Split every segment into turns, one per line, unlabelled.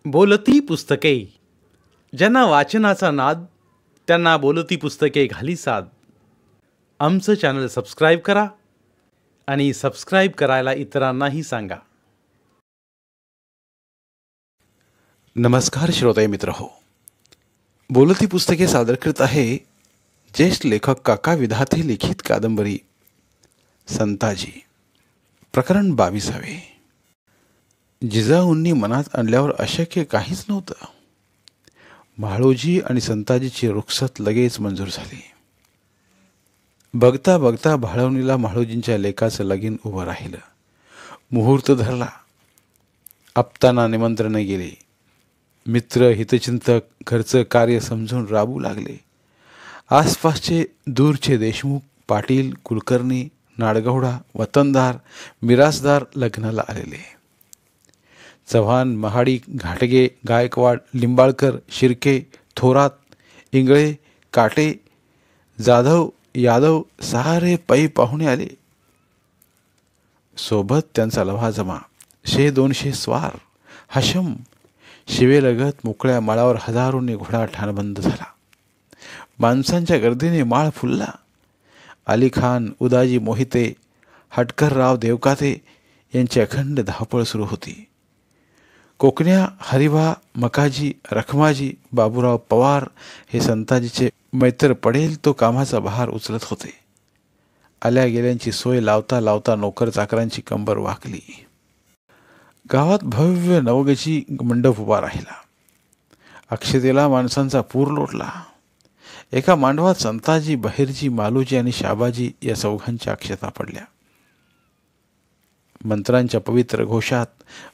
बोलती पुस्तके. ज्यांना वाचनाचा नाद त्यांना बोलती पुस्तके घाली साद. आमचं चॅनल सबस्क्राईब करा आणि सबस्क्राईब करायला इतरांनाही सांगा. नमस्कार श्रोते मित्र हो, बोलती पुस्तके सादर करत आहे ज्येष्ठ लेखक काका विधाते लिखित कादंबरी संताजी, प्रकरण 22. जिजाऊंनी मनात आणल्यावर अशक्य काहीच नव्हतं. म्हाळोजी आणि संताजीची रुखसत लगेच मंजूर झाली. बघता बघता भाळवणीला म्हाळोजींच्या लेकाचं लगीन उभं राहिलं. मुहूर्त धरला. आप्तांना निमंत्रण गेले. मित्र हितचिंतक घरचं कार्य समजून राबू लागले. आसपासचे दूरचे देशमुख, पाटील, कुलकर्णी, नाडगौडा, वतनदार, मिरासदार लग्नाला आलेले. चव्हाण, महाडिक, घाटगे, गायकवाड, लिंबाळकर, शिर्के, थोरात, इंगळे, काटे, जाधव, यादव सारे पै पाहुणे आले. सोबत त्यांचा लवाजमा 100-200 स्वार. हशम शिवेलगत मोकळ्या माळावर हजारोंनी घोडा ठाणबंद झाला. माणसांच्या गर्दीने माळ फुलला. अली खान, उदाजी मोहिते, हटकरराव देवकाते यांची अखंड धावपळ सुरू होती. कोकण्या, हरिभा, मकाजी, रखमाजी, बाबूराव पवार हे संताजीचे मैत्र पडेल तो कामाचा भार उचलत होते. आल्या गेल्यांची सोय लावता लावता नोकर चाकरांची कंबर वाकली. गावात भव्य नवगची मंडप उभा राहिला. अक्षतेला माणसांचा पूर लोटला. एका मांडवात संताजी, बहिर्जी, मालोजी आणि शाबाजी या चौघांच्या अक्षता पडल्या. मंत्रांच्या पवित्र घोषात,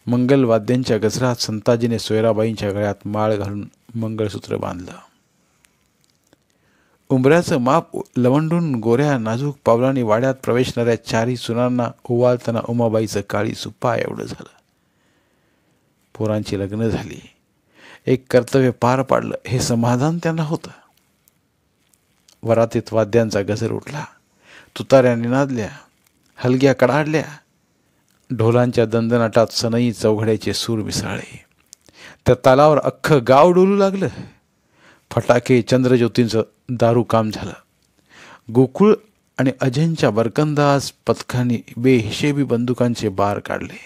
मंगलवाद्यांच्या गजरात संताजीने सोयराबाईंच्या गळ्यात माळ घालून मंगळसूत्र बांधलं. उंबऱ्याचं माप लवंडून गोऱ्या नाजूक पावलांनी वाड्यात प्रवेशणाऱ्या 4 सुनांना ओवाळताना उमाबाईचं काळी सुप्पा एवढं झालं. पोरांची लग्न झाली. एक कर्तव्य पार पाडलं हे समाधान त्यांना होतं. वरातीत वाद्यांचा गजर उठला. तुताऱ्या निनादल्या, हलग्या कडाडल्या. ढोलांच्या दंदनाटात सनई चौघड्याचे सूर मिसळले. त्या तालावर अख्खं गाव डोलू लागलं. फटाके, चंद्रज्योतींचं दारू काम झालं. गोकुळ आणि अजयच्या बरकंदाज पथकांनी बेहिशेबी बंदुकांचे बार काढले.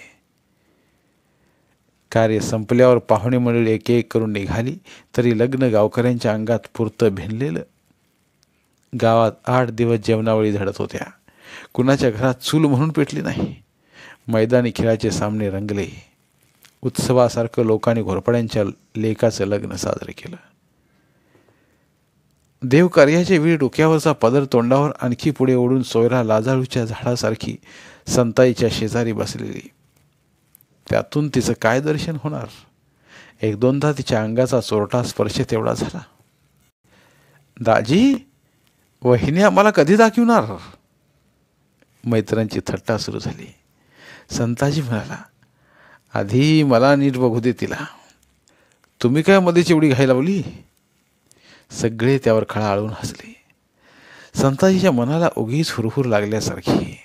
कार्य संपल्यावर पाहुणे मंडळी एक एक करून निघाली तरी लग्न गावकऱ्यांच्या अंगात पुरतं भिनलेलं. गावात 8 दिवस जेवणावळी झडत होत्या. कुणाच्या घरात चूल म्हणून पेटली नाही. मैदानी खेळाचे सामने रंगले. उत्सवासारखं लोकांनी घोरपड्यांच्या लेकाचं लग्न साजरे केलं. देवकार्याचे वेळी डोक्यावरचा पदर तोंडावर आणखी पुढे ओढून सोयरा लाजाळूच्या झाडासारखी संताईच्या शेजारी बसलेली. त्यातून तिचं काय दर्शन होणार? 1-2दा तिच्या अंगाचा चोरटा स्पर्श तेवढा झाला. दाजी, वहिनी आम्हाला कधी दाखवणार? मैत्रांची थट्टा सुरू झाली. संताजी म्हणाला, आधी मला नीट बघू दे तिला. तुम्ही काय मध्येच एवढी घाई लावली? सगळे त्यावर खळाळून हसले. संताजीच्या मनाला उगीच हुरहुर लागल्यासारखी.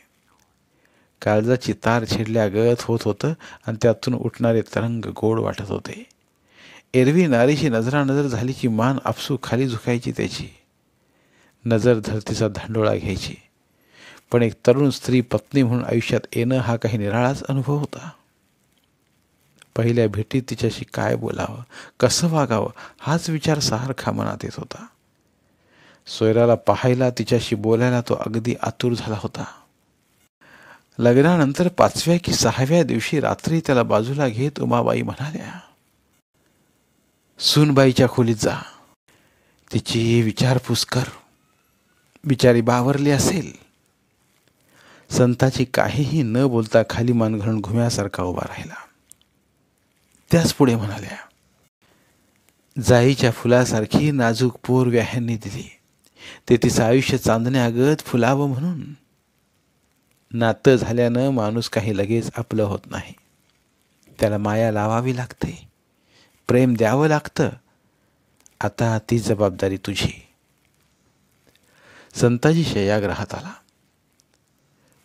काळजाची तार छेडल्यागत होत होतं आणि त्यातून उठणारे तरंग गोड वाटत होते. एरवी नारीशी नजरानजर झाली की मान आपसूक खाली झुकायची त्याची. नजर धरतीचा धांडोळा घ्यायची. पण एक तरुण स्त्री पत्नी म्हणून आयुष्यात येणं हा काही निराळाच अनुभव होता. पहिल्या भेटीत तिच्याशी काय बोलावं, कसं वागावं हाच विचार सारखा मनात येत होता. सोयराला पाहायला, तिच्याशी बोलायला तो अगदी आतुर झाला होता. लग्नानंतर 5व्या की 6व्या दिवशी रात्री त्याला बाजूला घेत उमाबाई म्हणाल्या, सूनबाईच्या खोलीत जा, तिची विचारपूस कर. बिचारी बावरली असेल. संताची काहीही न बोलता खाली मान घालून घुम्यासारखा उभा राहिला. त्याच पुढे म्हणाल्या, जाईच्या फुलासारखी नाजूक पोर व्याह्यांनी दिली. ते तिचं आयुष्य चांदण्यागत फुलावं म्हणून. नातं झाल्यानं माणूस काही लगेच आपलं होत नाही. त्याला माया लावावी लागते, प्रेम द्यावं लागतं. आता ती जबाबदारी तुझी. संताजी शय्यागृहात आला.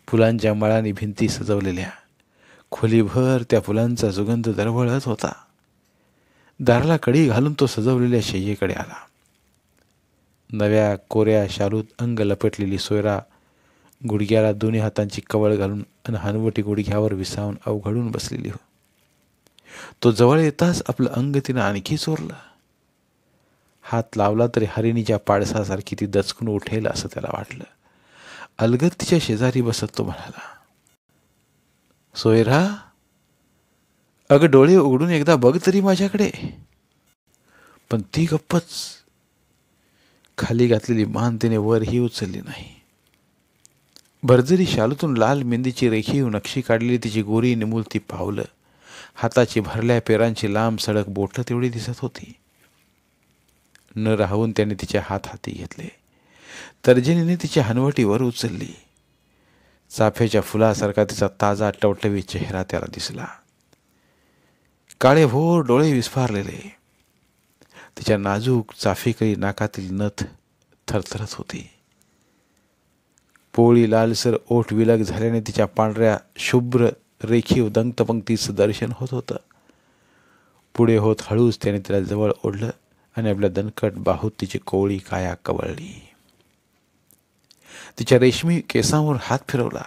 फुलांच्या माळांनी भिंती सजवलेल्या. खोलीभर त्या फुलांचा सुगंध दरवळत होता. दाराला कडी घालून तो सजवलेल्या शय्येकडे आला. नव्या कोऱ्या शालूत अंग लपेटलेली सोयरा गुडघ्याला दोन्ही हातांची कवळ घालून आणि हनवटी गुडघ्यावर विसावून अवघडून बसलेली हो. तो जवळ येताच आपलं अंग तिनं आणखी चोरलं. हात लावला तरी हरिणीच्या पाडसासारखी ती दचकून उठेल असं त्याला वाटलं. अलगद तिच्या शेजारी बसत तो म्हणाला, सोयरा, अगं डोळे उघडून एकदा बघ तरी माझ्याकडे. पण ती गप्पच. खाली घातलेली मान तिने वरही उचलली नाही. भरजरी शालूतून लाल मेहंदीची रेखीव नक्षी काढलेली तिची गोरी निमुलती पावलं, हाताची भरल्या पेरांची लांब सडक बोटं तेवढी दिसत होती. न राहून त्याने तिचे हात हाती घेतले. तर्जनीने तिच्या हनवटीवर उचलली. चाफ्याच्या फुलासारखा तिचा ताजा टवटवी चेहरा त्याला दिसला. काळेभोर डोळे विस्फारलेले. तिच्या नाजूक चाफेकरी नाकातील नथ थरथरत होती. पोळी लालसर ओठ विलग झाल्याने तिच्या पांढऱ्या शुभ्र रेखीव दंतपंक्तीचं दर्शन होत होतं. पुढे होत हळूच त्याने तिला जवळ ओढलं आणि आपल्या दणकट बाहूत तिची कोवळी काया कवळली. तिच्या रेशमी केसांवर हात फिरवला.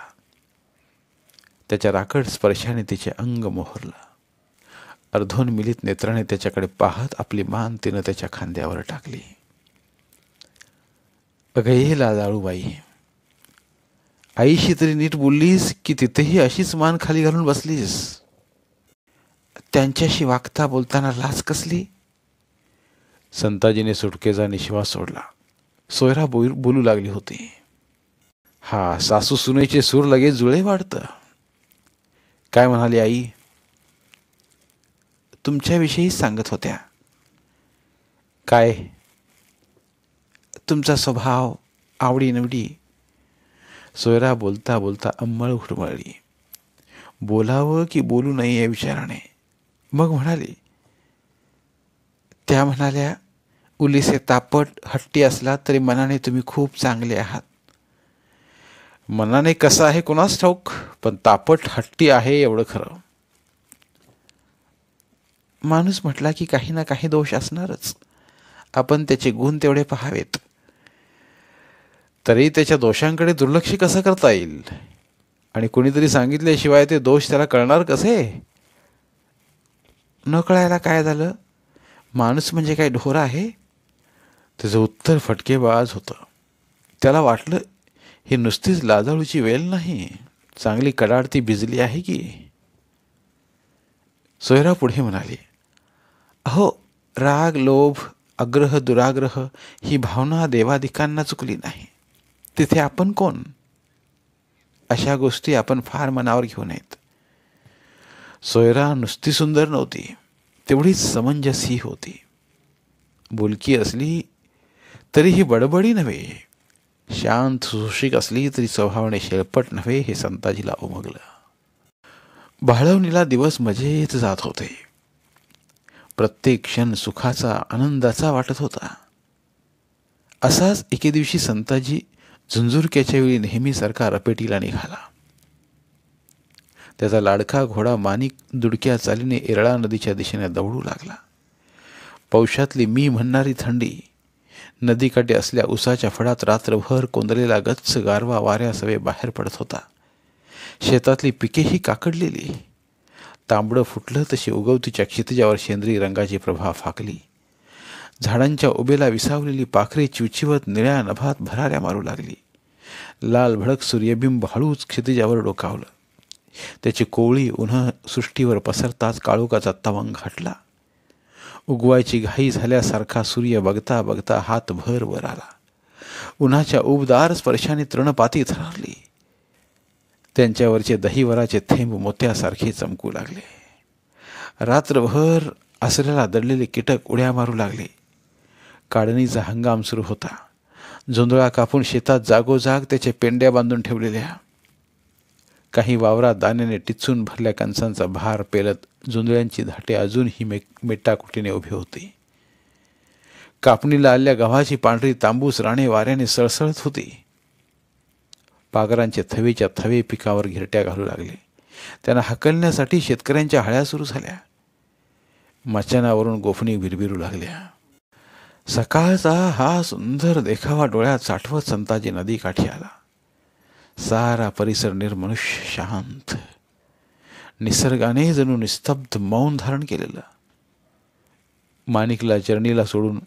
त्याच्या राकड स्पर्शाने तिचे अंग मोहरलं. अर्धोन्मिलित नेत्राने त्याच्याकडे पाहत आपली मान तिनं त्याच्या खांद्यावर टाकली. अगं ये लाजाळूबाई, आईशी तरी नीट बोललीस की तिथेही अशीच मान खाली घालून बसलीस? त्यांच्याशी वागता बोलताना लाज कसली? संताजीने सुटकेचा निश्वास सोडला. सोयरा बोलू लागली होती. हा सासू सुनेचे सूर लगेच जुळे वाढतं. काय म्हणाली आई? तुमच्याविषयी सांगत होत्या. काय? तुमचा स्वभाव, आवडीनिवडी. सोयरा बोलता बोलता अंमळ घुटमळली. बोलावं की बोलू नये या विचाराने. मग म्हणाली, त्या म्हणाल्या, उलिसे तापट हट्टी असला तरी मनाने तुम्ही खूप चांगले आहात. मनाने कसं आहे कोणास ठाऊक, पण तापट हट्टी आहे एवढं खरं. माणूस म्हटला की काही ना काही दोष असणारच. आपण त्याचे गुण तेवढे पाहावेत. तरी त्याच्या दोषांकडे दुर्लक्ष कसं करता येईल? आणि कोणीतरी सांगितल्याशिवाय ते दोष त्याला कळणार कसे? न कळायला काय झालं? माणूस म्हणजे काय ढोर आहे? त्याचं उत्तर फटकेबाज होतं. त्याला वाटलं, ही नुसतीच लाजाळूची वेल नाही, चांगली कडाडती भिजली आहे की. सोयरा पुढे म्हणाली, अहो, राग, लोभ, आग्रह, दुराग्रह ही भावना देवादिकांना चुकली नाही. तिथे आपण कोण? अशा गोष्टी आपण फार मनावर घेऊ नयेत. सोयरा नुसती सुंदर नव्हती, तेवढीच समंजसही होती. बोलकी असली तरी ही बडबडी नव्हे. शांत सुशिक असली तरी स्वभावाने शेळपट नव्हे हे संताजीला उमगलं. बाळवणीला दिवस मजेत जात होते. प्रत्येक क्षण सुखाचा, आनंदाचा वाटत होता. असाच एके दिवशी संताजी झुंझुरक्याच्या वेळी नेहमीसारखा रपेटीला निघाला. त्याचा लाडका घोडा माणिक दुडक्या चालीने एरळा नदीच्या दिशेने दौडू लागला. पौषातली मी म्हणणारी थंडी, नदीकाठी असल्या उसाच्या फडात रात्रभर कोंदलेला गच्च गारवा वाऱ्यासवे बाहेर पडत होता. शेतातली पिकेही काकडलेली. तांबडं फुटलं तशी उगवतीच्या क्षितिजावर शेंद्री रंगाची प्रभा फाकली. झाडांच्या उभेला विसावलेली पाखरे चिवचिवत निळ्या नभात भराऱ्या मारू लागली. लाल भडक सूर्यबिंब हळूच क्षितिजावर डोकावलं. त्याची कोवळी उन्ह सृष्टीवर पसरताच काळोखाचा तवंग घातला. उगवायची घाई झाल्यासारखा सूर्य बघता बघता हात भर वर आला. उन्हाच्या उबदार स्पर्शाने तृणपाती थरारली. त्यांच्यावरचे दहीवराचे थेंब मोत्यासारखे चमकू लागले. रात्रभर आसऱ्याला दडलेले कीटक उड्या मारू लागले. काढणीचा हंगाम सुरू होता. जोंधळा कापून शेतात जागोजाग त्याच्या पेंड्या बांधून ठेवलेल्या. काही वावरात दाण्याने टिचून भरल्या कणसांचा भार पेलत जोंधळ्यांची धाटे अजूनही मेटाकुटीने उभी होती. कापणीला आलेल्या गव्हाची पांढरी तांबूस राणे वाऱ्याने सळसळत होती. पागरांचे थवेच्या थवे पिकावर घिरट्या घालू लागले. त्यांना हकलण्यासाठी शेतकऱ्यांच्या हळ्या सुरू झाल्या. मचानावरून गोफणी भिरभिरू लागल्या. सकाळचा हा सुंदर देखावा डोळ्यात साठवत संताजी नदीकाठी आला. सारा परिसर निर्मनुष्य शांत, निसर्गाने जणू निस्तब्ध मौन धारण केलेलं. माणिकला चरणीला सोडून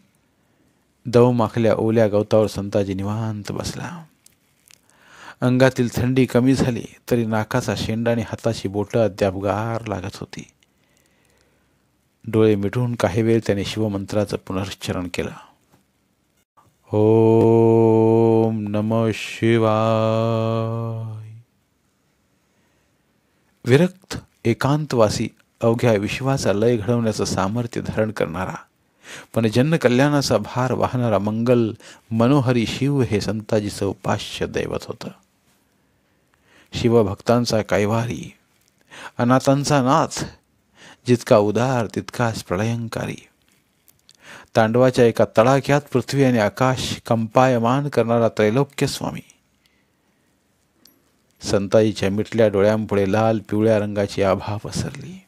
दवमाखल्या ओल्या गवतावर संताजी निवांत बसला. अंगातील थंडी कमी झाली तरी नाकाचा शेंडा आणि हाताची बोटं अद्याप गार लागत होती. डोळे मिटून काही वेळ त्याने शिवमंत्राचं पुनरुच्चारण केलं. ओम नमः शिवाय. विरक्त एकांतवासी, अवघ्या विश्वाचा लय घडवण्याचं सामर्थ्य धारण करणारा, पण जनकल्याणाचा भार वाहणारा मंगल मनोहरी शिव हे संताजीचं उपास्य दैवत होतं. शिवभक्तांचा कैवारी, अनाथांचा नाथ, जितका उदार तितकाच प्रलयंकारी. तांडवाच्या एका तडाख्यात पृथ्वी आणि आकाश कंपायमान करणारा त्रैलोक्य स्वामी. संताजीच्या मिटल्या डोळ्यांपुढे लाल पिवळ्या रंगाची आभा पसरली.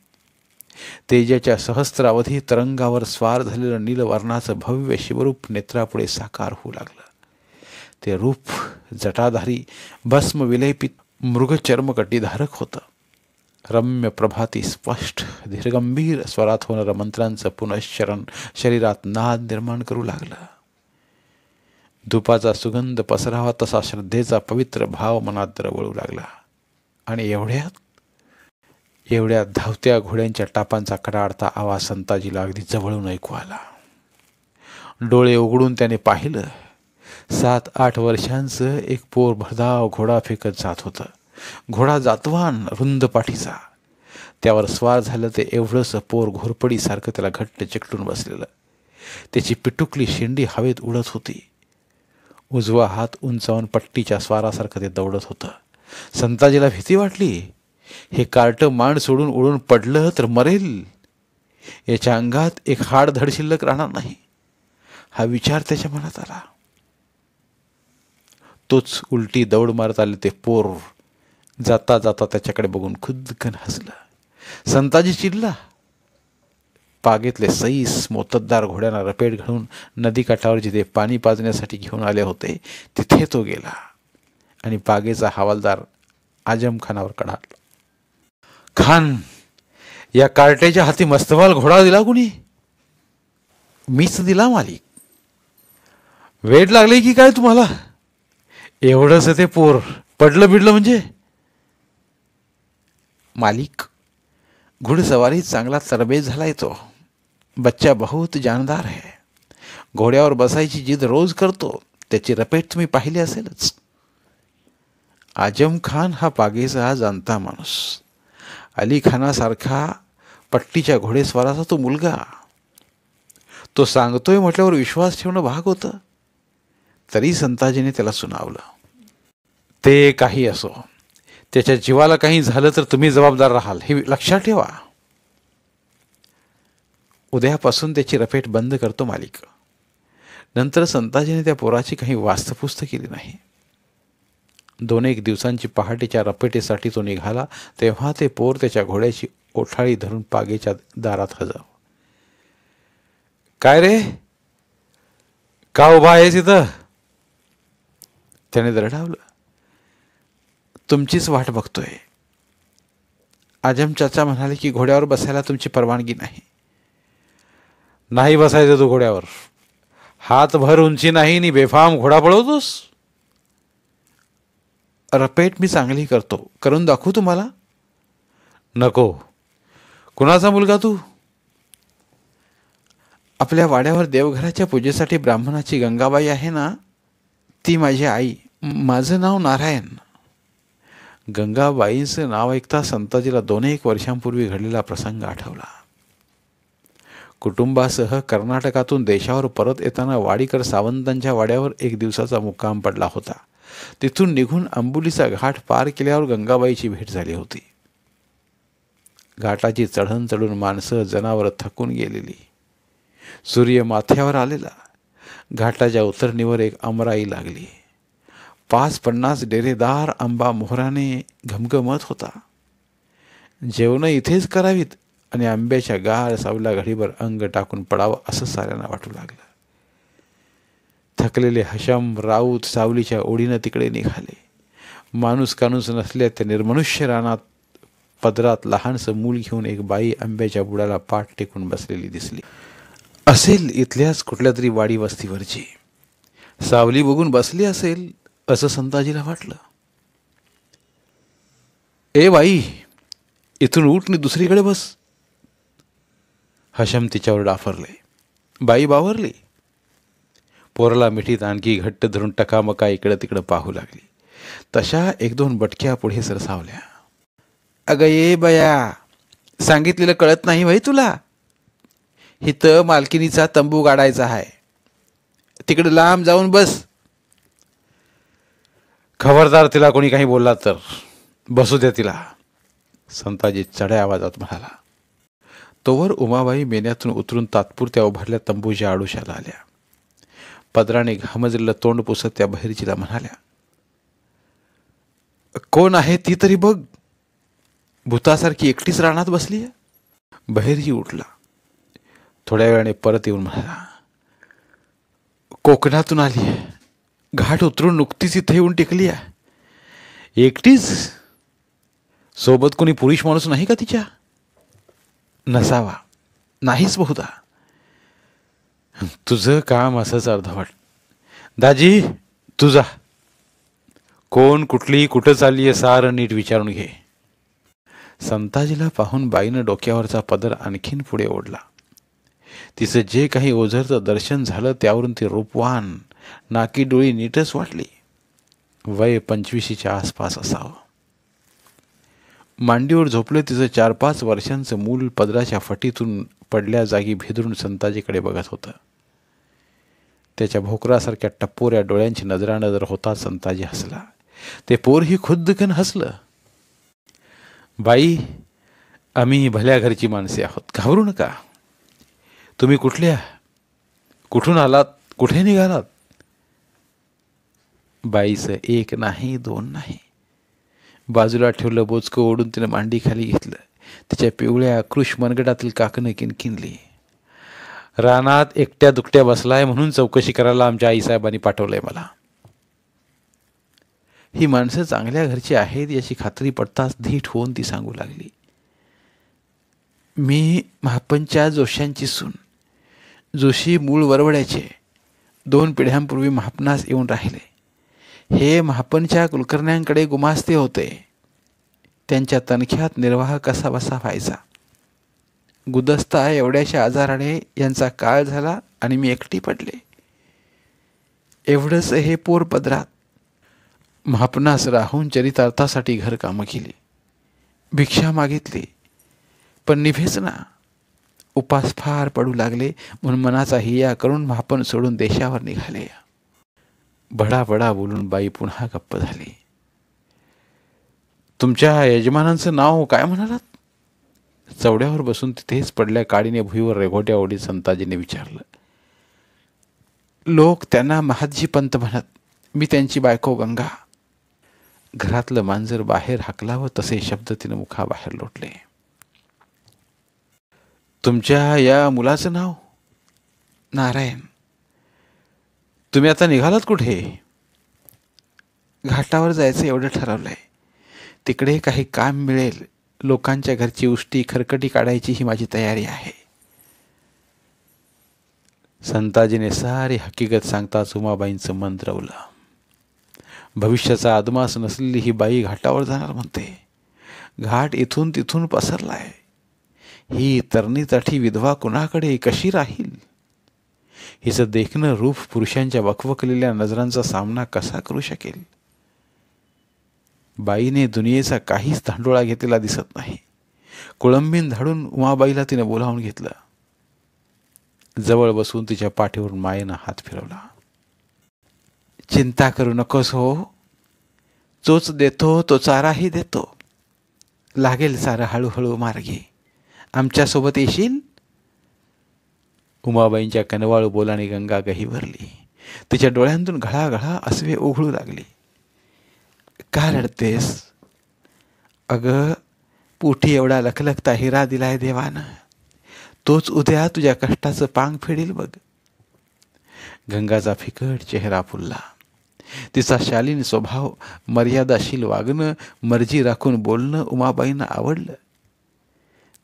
तेजाच्या सहस्त्रावधी तरंगावर स्वार झालेलं नीलवर्णाचं भव्य शिवरूप नेत्रापुढे साकार होऊ लागलं. ते रूप जटाधारी, भस्म विलेपित मृगचर्मकटीधारक होतं. रम्य प्रभाती स्पष्ट धीरगंभीर स्वरात होणारं मंत्रांचं पुनश्चरण शरीरात नाद निर्माण करू लागलं. धुपाचा सुगंध पसरावा तसा श्रद्धेचा पवित्र भाव मनात दरवळू लागला. आणि एवढ्यात धावत्या घोड्यांच्या टापांचा कडाडता आवाज संताजीला अगदी जवळून ऐकू आला. डोळे उघडून त्याने पाहिलं. 7-8 वर्षांचं एक पोर भरधाव घोडा फेकत जात होतं. घोडा जातवान, रुंद पाठीचा. त्यावर स्वार झालं ते एवढंसं पोर घोरपडीसारखं त्याला घट्ट चिकटून बसलेलं. त्याची पिटुकली शेंडी हवेत उडत होती. उजवा हात उंचावून पट्टीच्या स्वारासारखं ते दौडत होतं. संताजीला भीती वाटली. हे कार्ट मांड सोडून उडून पडलं तर मरेल. याच्या अंगात एक हाड धड शिल्लक राहणार नाही, हा विचार त्याच्या मनात आला. तोच उलटी दौड मारत आले ते पोर जाता जाता त्याच्याकडे बघून खुदकन हसलं. संताजी चिडला. पागेतले सईस मोत्तद्दार घोड्यांना रपेट घालून नदीकाठावर जिथे पाणी पाजण्यासाठी घेऊन आले होते तिथे तो गेला आणि पागेचा हवालदार आजम खानावर कढाला. खान, या कार्ट्याच्या हाती मस्तवाल घोडा दिला कुणी? मीच दिला मालिक. वेट लागले की काय तुम्हाला? एवढंच ते पोर पडलं बिडलं म्हणजे? मालिक, घोडेसवारी चांगला तरबेज झालाय तो. बच्चा बहुत जानदार है. घोड्यावर बसायची जिद रोज करतो. त्याची रपेट तुम्ही पाहिली असेलच. आजम खान हा पागेचा जाणता माणूस. अली खानासारखा पट्टीच्या घोडेस्वाराचा तो मुलगा. तो सांगतोय म्हटल्यावर विश्वास ठेवणं भाग होतं. तरी संताजीने त्याला सुनावलं. ते काही असो, त्याच्या जीवाला काही झालं तर तुम्ही जबाबदार राहाल हे लक्षात ठेवा. उद्यापासून त्याची रफेट बंद करतो मालिक. नंतर संताजीने त्या पोराची काही वास्तपुस्त केली नाही. 2-1 दिवसांची पहाटेच्या रपेटेसाठी तो निघाला तेव्हा ते पोर त्याच्या घोड्याची ओठाळी धरून पागेच्या दारात हजर. काय रे, का उभा आहेस इथं? त्याने दरडावलं. तुमचीच वाट बघतोय. आजम चाचा म्हणाले की घोड्यावर बसायला तुमची परवानगी नाही. नाही बसायचं तू घोड्यावर. हातभर उंची नाही नि बेफाम घोडा पळवतोस. रपेट मी चांगली करतो, करून दाखवू तुम्हाला? नको. कुणाचा मुलगा तू? आपल्या वाड्यावर देवघराच्या पूजेसाठी ब्राह्मणाची गंगाबाई आहे ना, ती माझी आई. माझं नाव नारायण. गंगाबाईंचं नाव ऐकता संताजीला 2-1 वर्षांपूर्वी घडलेला प्रसंग आठवला. कुटुंबासह कर्नाटकातून देशावर परत येताना वाडीकर सावंतांच्या वाड्यावर 1 दिवसाचा मुक्काम पडला होता. तिथून निघून अंबुलीचा घाट पार केल्यावर गंगाबाईची भेट झाली होती. घाटाची चढण चढून माणसं जनावरं थकून गेलेली. सूर्य माथ्यावर आलेला. घाटाच्या उतरणीवर एक अमराई लागली. 5-50 डेरेदार आंबा मोहराने घमघमत होता. जेवणं इथेच करावीत आणि आंब्याच्या गार सावल्या घडीभर अंग टाकून पडावं असं साऱ्यांना वाटू लागलं. थकलेले हशम राऊत सावलीच्या ओढीनं तिकडे निघाले. माणूस काणूस नसल्या त्या निर्मनुष्य रानात पदरात लहानसं मूल घेऊन एक बाई आंब्याच्या बुडाला पाठ टेकून बसलेली दिसली. असेल इथल्याच कुठल्या तरी वाडी वस्तीवरची. सावली बघून बसली असेल असं संताजीला वाटलं. ए बाई, इथून उठ नि दुसरीकडे बस. हशम तिच्यावर डाफरले. बाई बावरली. पोराला मिठीत आणखी घट्ट धरून टकामका इकडं तिकडं पाहू लागली. तशा एक दोन बटक्या पुढे सरसावल्या. अगं ये बया, सांगितलेलं कळत नाही भाई तुला? इथं मालकिनीचा तंबू गाडायचा आहे, तिकडे लांब जाऊन बस. खबरदार तिला कोणी काही बोलला तर बसू द्या तिला, संताजी चढ्या आवाजात म्हणाला. तोवर उमाबाई मेन्यातून उतरून तात्पुरत्या उभारल्या तंबूच्या आडोशाला आल्या. पदराने घामजलेलं तोंड पुसत त्या बहिर्जीला म्हणाल्या, कोण आहे ती तरी बघ, भूतासारखी एकटीच रानात बसली. बहिर्जी उठला. थोड्या वेळाने परत येऊन म्हणाला, कोकणातून आली आहे, घाट उतरून नुकतीच इथे येऊन टिकली आहे. एकटीच? सोबत कोणी पुरुष माणूस नाही का तिच्या? नसावा, नाहीच बहुधा. तुझं काम असंच अर्धवट. दाजी तुझा, कोण कुठली कुठं चालली आहे सारं नीट विचारून घे. संताजीला पाहून बाईनं डोक्यावरचा पदर आणखीन पुढे ओढला. तिचं जे काही ओझरचं दर्शन झालं त्यावरून ती रूपवान, नाकी डोळी नीटच वाटली. वय 25च्या आसपास असावं. मांडीवर झोपले तिचं 4-5 वर्षांचं मूल पदराच्या फटीतून पडल्या जागी भेदरून संताजीकडे बघत होतं. त्याच्या भोकरासारख्या टप्पोऱ्या डोळ्यांची नजरानजर होता. संताजी हसला. ते पोरही खुद्दकन हसलं. बाई, आम्ही भल्या घरची माणसे आहोत, घाबरू नका. तुम्ही कुठल्या, कुठून आलात, कुठे निघालात? बाईचं एक नाही दोन नाही. बाजूला ठेवलं बोचकं ओढून तिनं मांडी खाली घेतलं. तिच्या पिवळ्या कृश मनगटातील काकणं किनकिनली. रानात एकट्या दुकट्या बसलाय म्हणून चौकशी करायला आमच्या आईसाहेबांनी पाठवलंय मला. ही माणसं चांगल्या घरची आहेत याची खात्री पडताच धीट होऊन ती सांगू लागली, मी महापंच्या जोशांची सून. जोशी मूळ वरवड्याचे, 2 पिढ्यांपूर्वी महापनास येऊन राहिले. हे महापनच्या कुलकर्ण्यांकडे गुमास्ते होते. त्यांच्या तनख्यात निर्वाह कसा बसा व्हायचा. गुदस्ता एवढ्याशा आजाराने यांचा काळ झाला आणि मी एकटी पडले. एवढंच हे पोर पदरात. महापनास राहून चरितार्थासाठी घरकामं केली, भिक्षा मागितली, पण निभेच ना. उपास फार पडू लागले म्हणून मनाचा हिया करून महापन सोडून देशावर निघाले. बडा बोलून बाई पुन्हा गप्प झाली. तुमच्या यजमानांचं नाव काय म्हणालात? चवड्यावर बसून तिथेच पडल्या काडीने भुईवर रेघोट्या ओढीत संताजीने विचारलं. लोक त्यांना महादजी पंत म्हणत, मी त्यांची बायको गंगा. घरातलं मांजर बाहेर हाकलावं तसे शब्द तिनं मुखाबाहेर लोटले. तुमच्या या मुलाचं नाव? नारायण. तुम्ही आता निघालात कुठे? घाटावर जायचं एवढं ठरवलंय. तिकडे काही काम मिळेल, लोकांच्या घरची उष्टी खरकटी काढायची ही माझी तयारी आहे. संताजीने सारी हकीकत सांगताच उमाबाईंचं मन द्रवलं. भविष्याचा अदमास नसलेली ही बाई घाटावर जाणार म्हणते. घाट इथून तिथून पसरलाय. ही तरणीताठी विधवा कुणाकडे कशी राहील? हिचं देखणं रूप पुरुषांच्या वखवकलेल्या नजरांचा सामना कसा करू शकेल? बाईने दुनियेचा काहीच धांडोळा घेतलेला दिसत नाही. कुळंबीन धाडून उमाबाईला तिने बोलावून घेतलं. जवळ बसून तिच्या पाठीवरून मायेनं हात फिरवला. चिंता करू नकोस हो, चोच देतो तो चाराही देतो. लागेल सारं हळूहळू मार्गी. आमच्यासोबत येशील? उमाबाईंच्या कनवाळू बोलाने गंगा गहीवरली. तिच्या डोळ्यांतून घळाघळा अश्वे ओघळू लागली. का रडतेस? अगं पोटी एवढा लखलखता हिरा दिलाय देवानं, तोच उद्या तुझ्या कष्टाचं पांग फेडेल बघ. गंगाचा फिकट चेहरा फुलला. तिचा शालीन स्वभाव, मर्यादाशील वागणं, मर्जी राखून बोलणं उमाबाईंना आवडलं.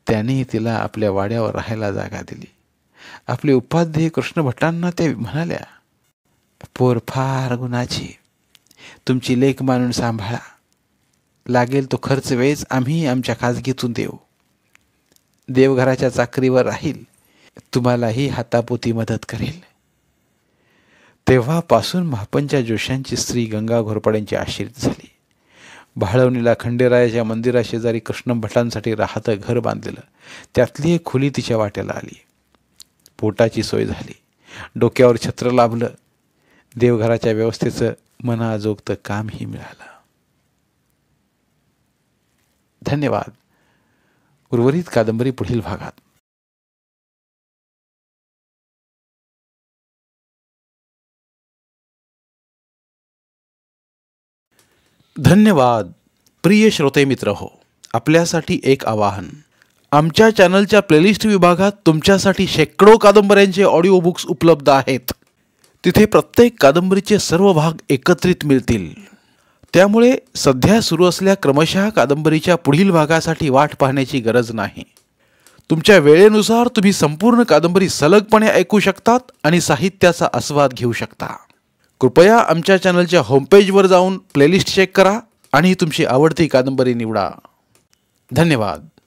त्याने तिला आपल्या वाड्यावर राहायला जागा दिली. आपले उपाध्याय कृष्ण भट्टांना ते म्हणाल्या, पोर फार गुणाची, तुमची लेक मानून सांभाळा. लागेल तो खर्च वेळेस आम्ही आमच्या खाजगीतून देऊ. देवघराच्या चाकरीवर राहील, तुम्हालाही हातापोती मदत करेल. तेव्हापासून महापंच्या जोशांची स्त्री गंगा घोरपड्यांची आश्रित झाली. भाळवणीला खंडेरायाच्या मंदिराशेजारी कृष्ण भटांसाठी राहतं घर बांधलेलं. त्यातली एक खोली तिच्या वाट्याला आली. पोटाची सोय झाली, डोक्यावर छत्र लाभलं. देवघराच्या व्यवस्थेचं मनाजोगतं कामही मिळालं. धन्यवाद. उर्वरित कादंबरी पुढील भागात. धन्यवाद. प्रिय श्रोते मित्र हो, आपल्यासाठी एक आवाहन. आमच्या चॅनलच्या प्लेलिस्ट विभागात तुमच्यासाठी शेकडो कादंबऱ्यांचे ऑडिओ बुक्स उपलब्ध आहेत. तिथे प्रत्येक कादंबरीचे सर्व भाग एकत्रित मिळतील. त्यामुळे सध्या सुरू असलेल्या क्रमशः कादंबरीच्या पुढील भागासाठी वाट पाहण्याची गरज नाही. तुमच्या वेळेनुसार तुम्ही संपूर्ण कादंबरी सलगपणे ऐकू शकतात आणि साहित्याचा आस्वाद घेऊ शकता. कृपया आमच्या चॅनलच्या होमपेजवर जाऊन प्लेलिस्ट चेक करा आणि तुमची आवडती कादंबरी निवडा. धन्यवाद.